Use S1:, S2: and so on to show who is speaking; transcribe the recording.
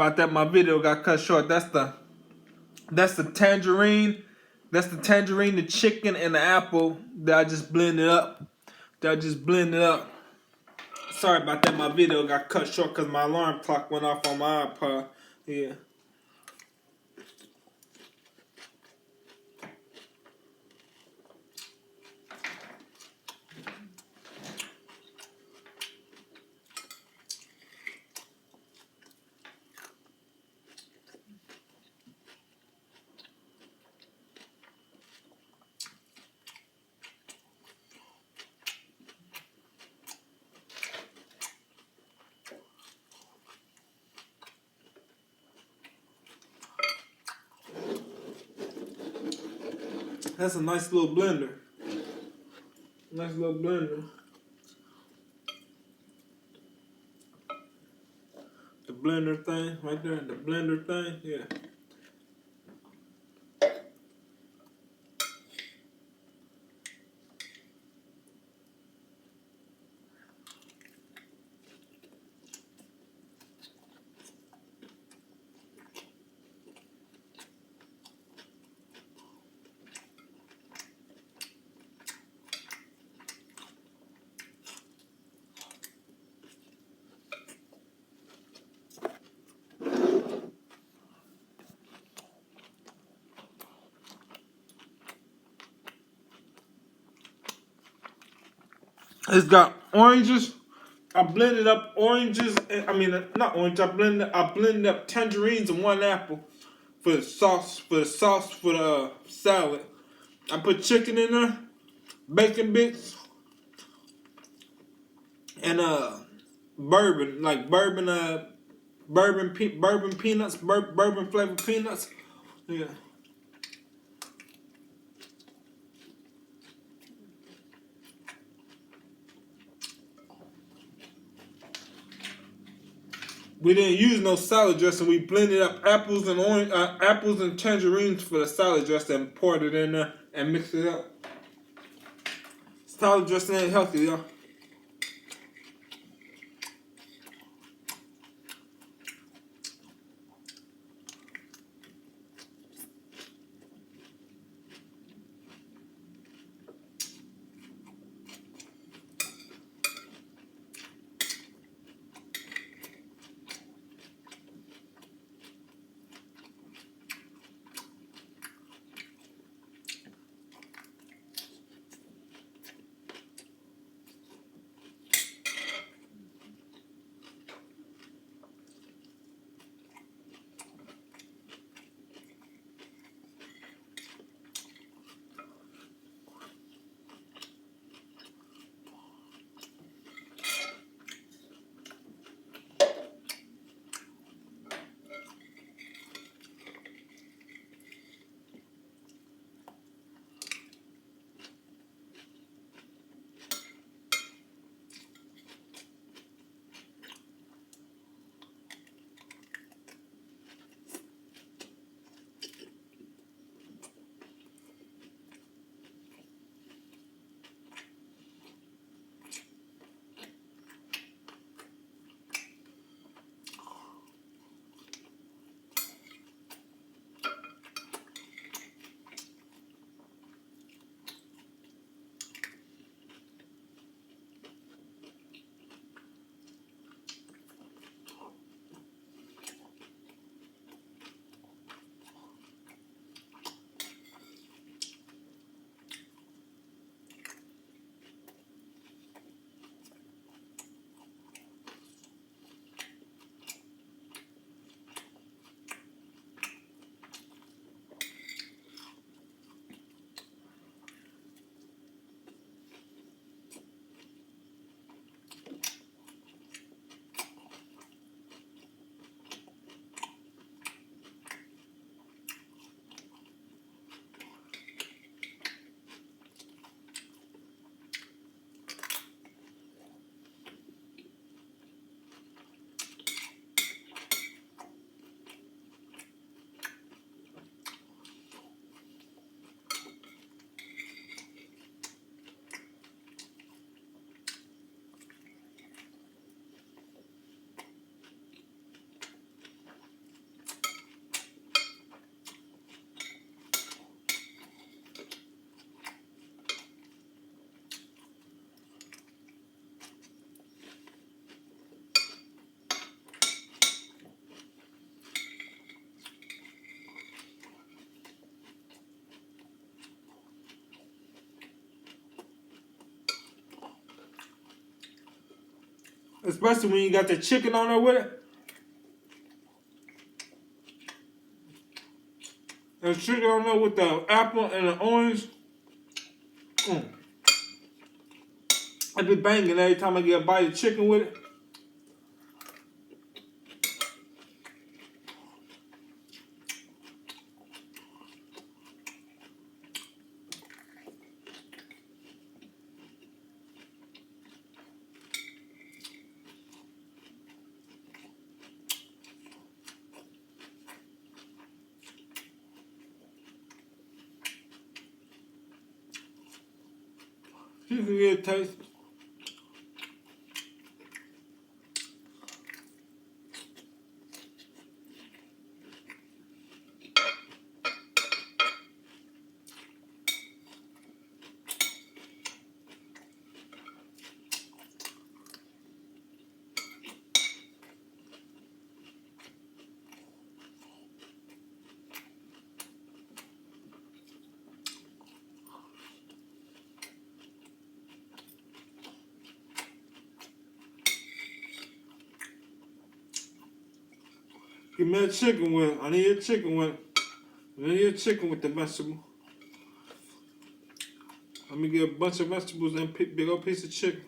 S1: About that, my video got cut short. That's the tangerine. That's the tangerine, the chicken, and the apple that I just blended up. Sorry about that. My video got cut short because my alarm clock went off on my iPod. Yeah. That's a nice little blender. Nice little blender. The blender thing right there. The blender thing. Yeah. It's got oranges. I blended up oranges. I mean, not orange. I blended up tangerines and one apple for the sauce. For the salad. I put chicken in there, bacon bits, and bourbon, like bourbon peanuts, bourbon flavored peanuts. Yeah. We didn't use no salad dressing. We blended up apples and tangerines for the salad dressing and poured it in there and mixed it up. Salad dressing ain't healthy, y'all. especially when you got the chicken on there with it. The chicken on there with the apple and the orange. I be banging every time I get a bite of chicken with it. You can get a taste. Give me a chicken with it. I need a chicken with it. I need a chicken with the vegetable. Let me get a bunch of vegetables and a big old piece of chicken.